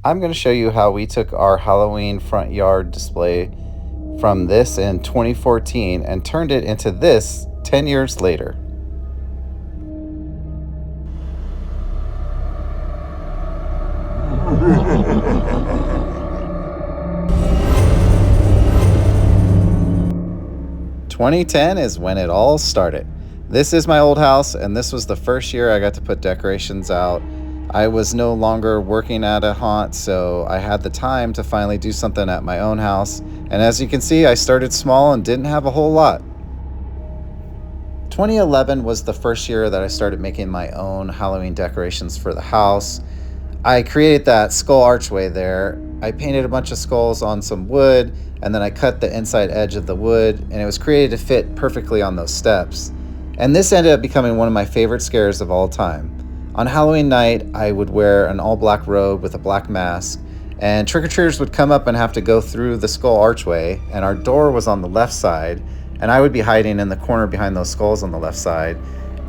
I'm going to show you how we took our Halloween front yard display from this in 2014 and turned it into this 10 years later. "2010 is when it all started. This is my old house, and this was the first year I got to put decorations out. I was no longer working at a haunt, so I had the time to finally do something at my own house. And as you can see, I started small and didn't have a whole lot. 2011 was the first year that I started making my own Halloween decorations for the house. I created that skull archway there. I painted a bunch of skulls on some wood, and then I cut the inside edge of the wood, and it was created to fit perfectly on those steps. And this ended up becoming one of my favorite scares of all time. On Halloween night, I would wear an all-black robe with a black mask, and trick-or-treaters would come up and have to go through the skull archway, and our door was on the left side, and I would be hiding in the corner behind those skulls on the left side.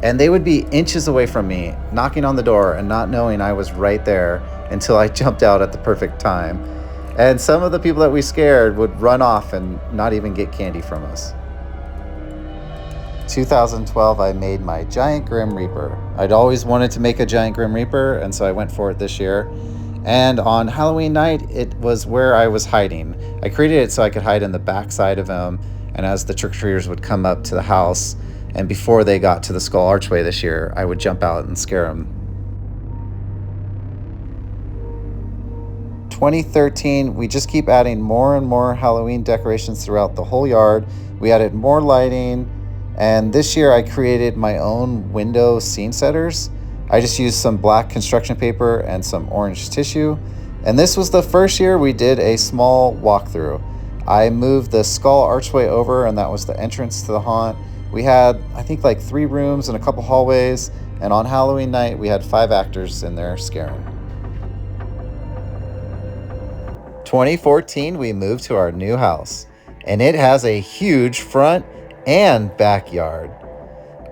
And they would be inches away from me, knocking on the door and not knowing I was right there until I jumped out at the perfect time. And some of the people that we scared would run off and not even get candy from us. 2012, I made my giant Grim Reaper. I'd always wanted to make a giant Grim Reaper, and so I went for it this year. And on Halloween night, it was where I was hiding. I created it so I could hide in the back side of him, and as the trick-or-treaters would come up to the house, and before they got to the skull archway this year, I would jump out and scare them. 2013, we just keep adding more and more Halloween decorations throughout the whole yard. We added more lighting, and this year I created my own window scene setters. I just used some black construction paper and some orange tissue, and this was the first year we did a small walkthrough. I moved the skull archway over, and that was the entrance to the haunt. We had, I think, like 3 rooms and a couple hallways, and on Halloween night, we had 5 actors in there scaring. 2014, we moved to our new house, and it has a huge front and backyard.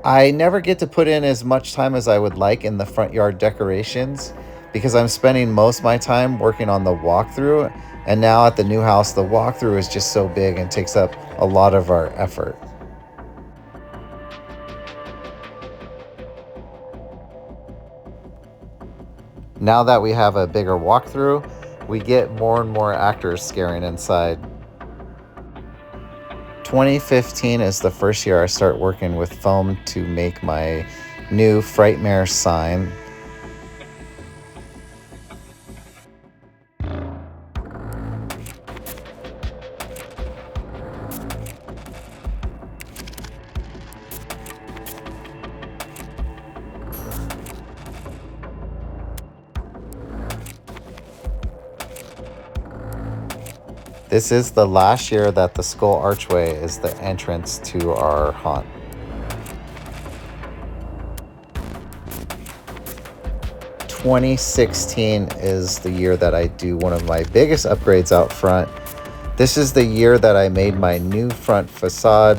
I never get to put in as much time as I would like in the front yard decorations because I'm spending most of my time working on the walkthrough, and now at the new house, the walkthrough is just so big and takes up a lot of our effort. Now that we have a bigger walkthrough, we get more and more actors scaring inside. 2015 is the first year I start working with foam to make my new Frightmare sign. This is the last year that the skull archway is the entrance to our haunt. "2016 is the year that I do one of my biggest upgrades out front. This is the year that I made my new front facade.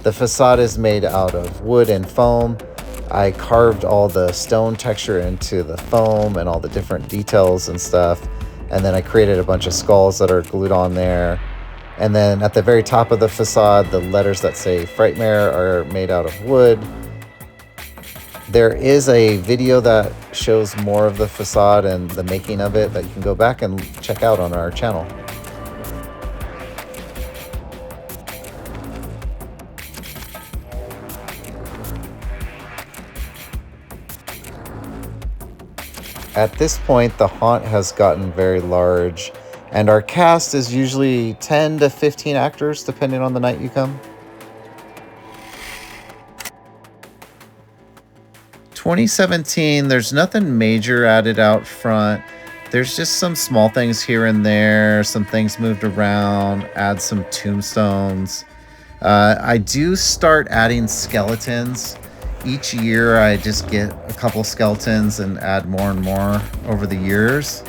The facade is made out of wood and foam. I carved all the stone texture into the foam and all the different details and stuff. And then I created a bunch of skulls that are glued on there. And then at the very top of the facade, the letters that say Frightmare are made out of wood. There is a video that shows more of the facade and the making of it that you can go back and check out on our channel. At this point, the haunt has gotten very large, and our cast is usually 10 to 15 actors, depending on the night you come. 2017, there's nothing major added out front. There's just some small things here and there, some things moved around, add some tombstones. I do start adding skeletons. Each year I just get a couple skeletons and add more and more over the years.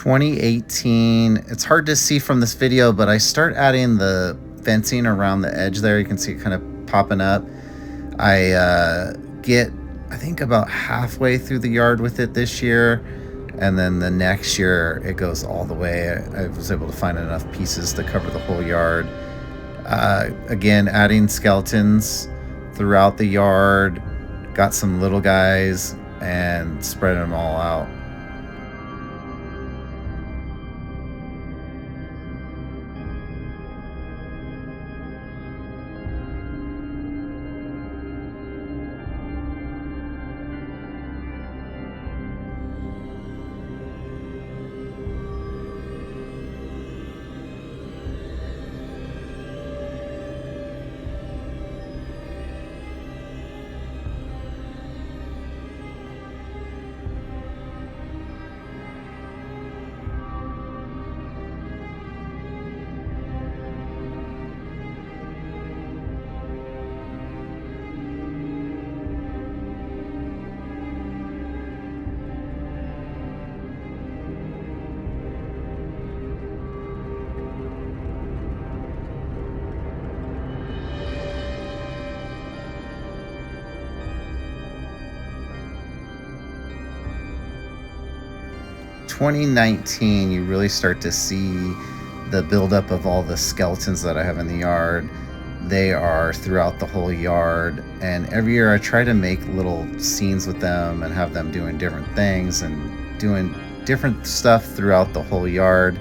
2018, it's hard to see from this video, but I start adding the fencing around the edge there. You can see it kind of popping up. I get, I think, about halfway through the yard with it this year, and then the next year it goes all the way. I was able to find enough pieces to cover the whole yard. Again, adding skeletons throughout the yard, got some little guys, and spreading them all out. In 2019, you really start to see the buildup of all the skeletons that I have in the yard. They are throughout the whole yard, and every year I try to make little scenes with them and have them doing different things and doing different stuff throughout the whole yard.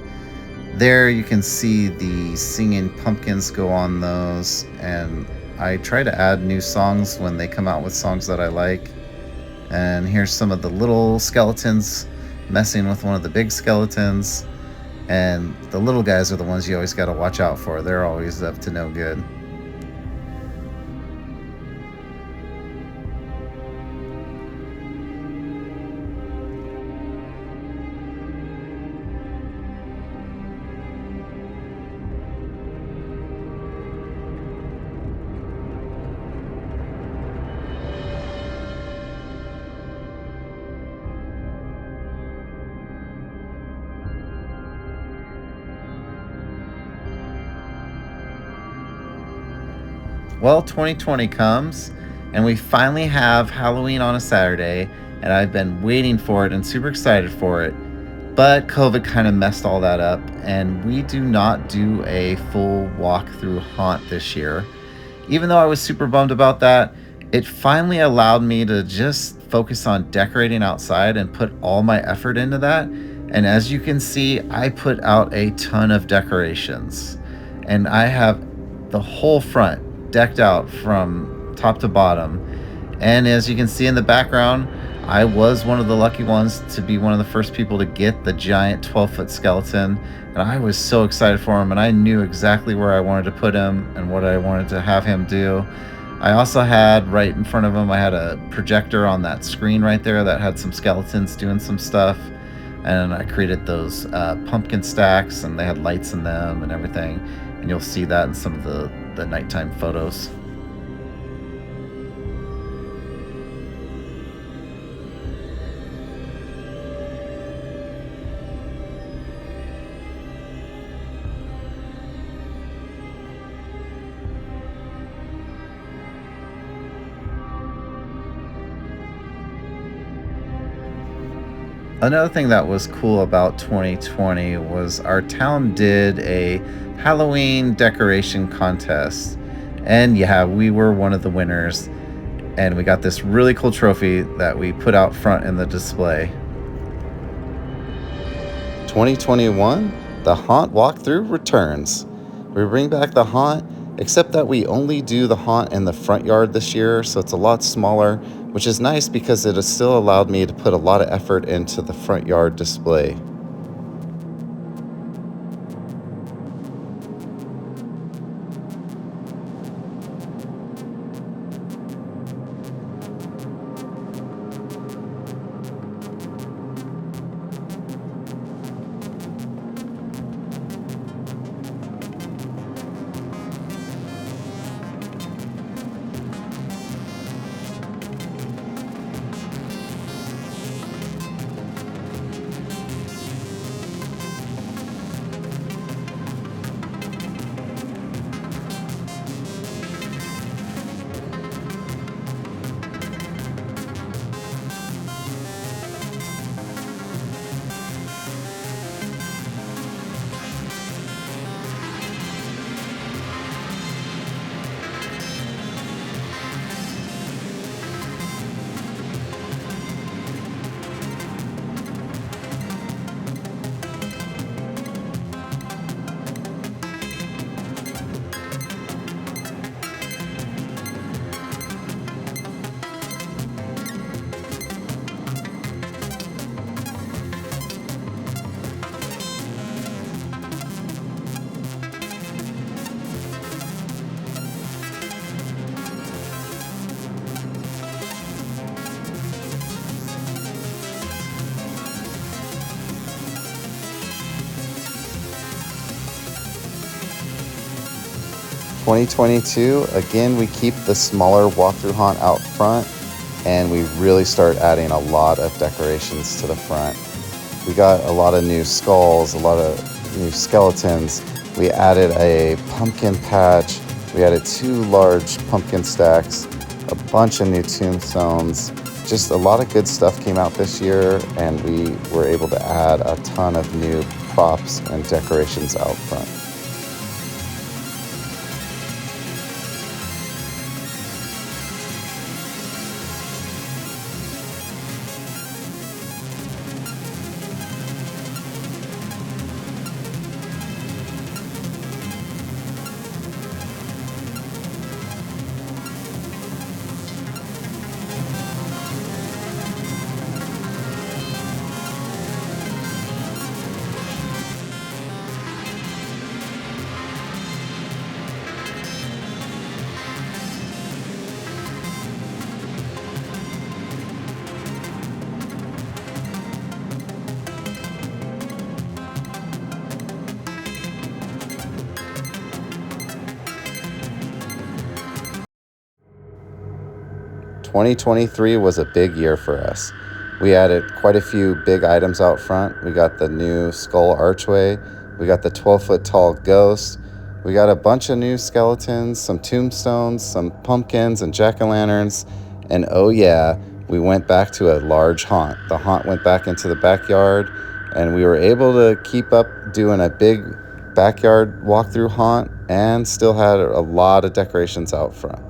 There you can see the singing pumpkins go on those, and I try to add new songs when they come out with songs that I like. And here's some of the little skeletons messing with one of the big skeletons, and the little guys are the ones you always got to watch out for. They're always up to no good. Well, 2020 comes, and we finally have Halloween on a Saturday, and I've been waiting for it and super excited for it. But COVID kind of messed all that up, and we do not do a full walkthrough haunt this year. Even though I was super bummed about that, it finally allowed me to just focus on decorating outside and put all my effort into that. And as you can see, I put out a ton of decorations, and I have the whole front decked out from top to bottom. And as you can see in the background, I was one of the lucky ones to be one of the first people to get the giant 12-foot skeleton, and I was so excited for him, and I knew exactly where I wanted to put him and what I wanted to have him do. I also had right in front of him, I had a projector on that screen right there that had some skeletons doing some stuff, and I created those pumpkin stacks, and they had lights in them and everything, and you'll see that in some of the nighttime photos. Another thing that was cool about 2020 was our town did a Halloween decoration contest. And yeah, we were one of the winners. And we got this really cool trophy that we put out front in the display. 2021, the haunt walkthrough returns. We bring back the haunt, except that we only do the haunt in the front yard this year, so it's a lot smaller, which is nice because it has still allowed me to put a lot of effort into the front yard display. 2022, again, we keep the smaller walk-through haunt out front, and we really start adding a lot of decorations to the front. We got a lot of new skulls, a lot of new skeletons. We added a pumpkin patch. We added 2 large pumpkin stacks, a bunch of new tombstones. Just a lot of good stuff came out this year, and we were able to add a ton of new props and decorations out front. 2023 was a big year for us. We added quite a few big items out front. We got the new skull archway. We got the 12-foot tall ghost. We got a bunch of new skeletons, some tombstones, some pumpkins and jack-o'-lanterns. And oh yeah, we went back to a large haunt. The haunt went back into the backyard, and we were able to keep up doing a big backyard walkthrough haunt and still had a lot of decorations out front.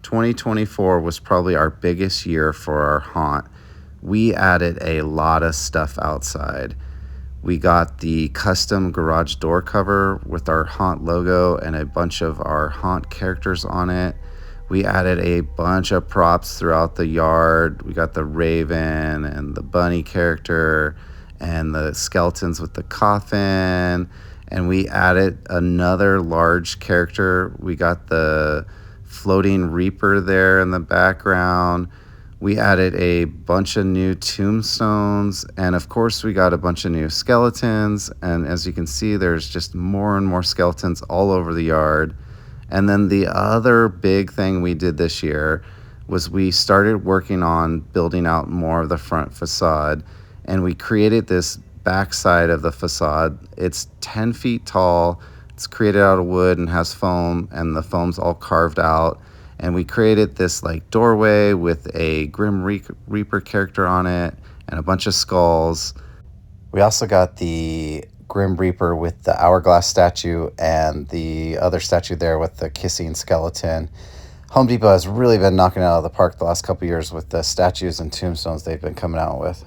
2024 was probably our biggest year for our haunt. We added a lot of stuff outside. We got the custom garage door cover with our haunt logo and a bunch of our haunt characters on it. We added a bunch of props throughout the yard. We got the raven and the bunny character and the skeletons with the coffin. And we added another large character. We got the floating reaper there in the background. We added a bunch of new tombstones, and of course we got a bunch of new skeletons, and as you can see there's just more and more skeletons all over the yard. And then the other big thing we did this year was we started working on building out more of the front facade, and we created this backside of the facade. It's 10 feet tall, it's created out of wood and has foam, and the foam's all carved out. And we created this like doorway with a Grim Reaper character on it and a bunch of skulls. We also got the Grim Reaper with the hourglass statue and the other statue there with the kissing skeleton. Home Depot has really been knocking it out of the park the last couple years with the statues and tombstones they've been coming out with.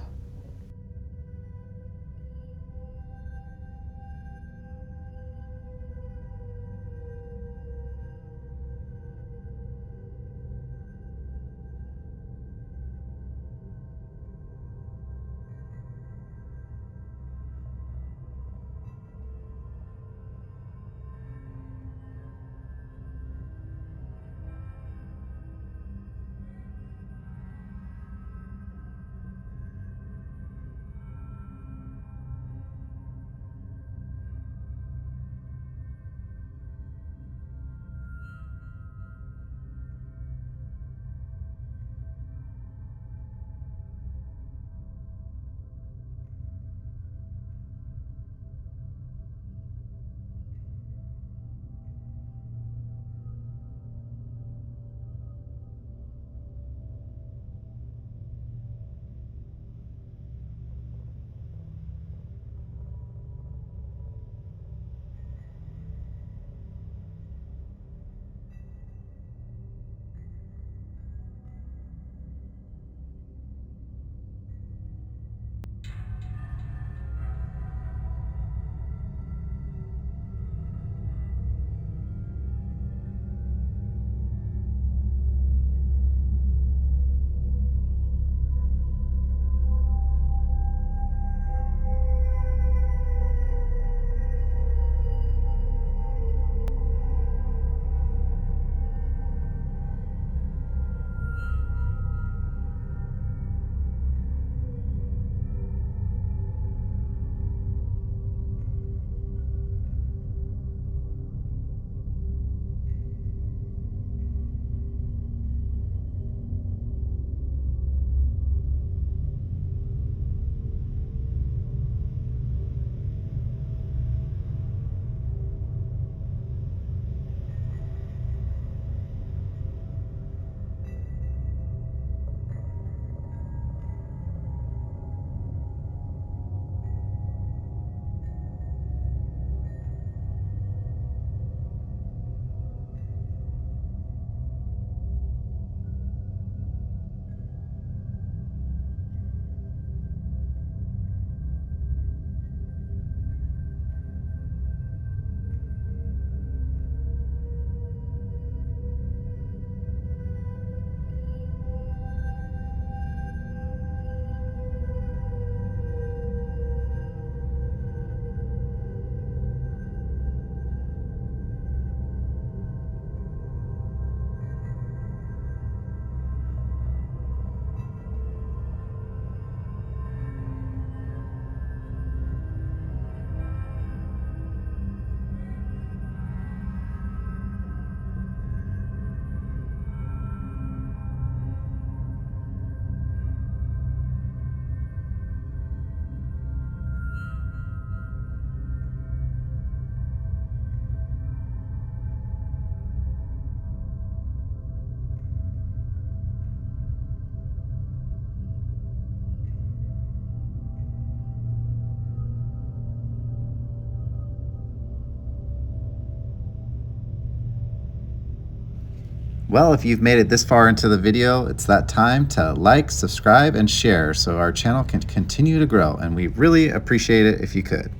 Well, if you've made it this far into the video, it's that time to like, subscribe, and share so our channel can continue to grow, and we really appreciate it if you could.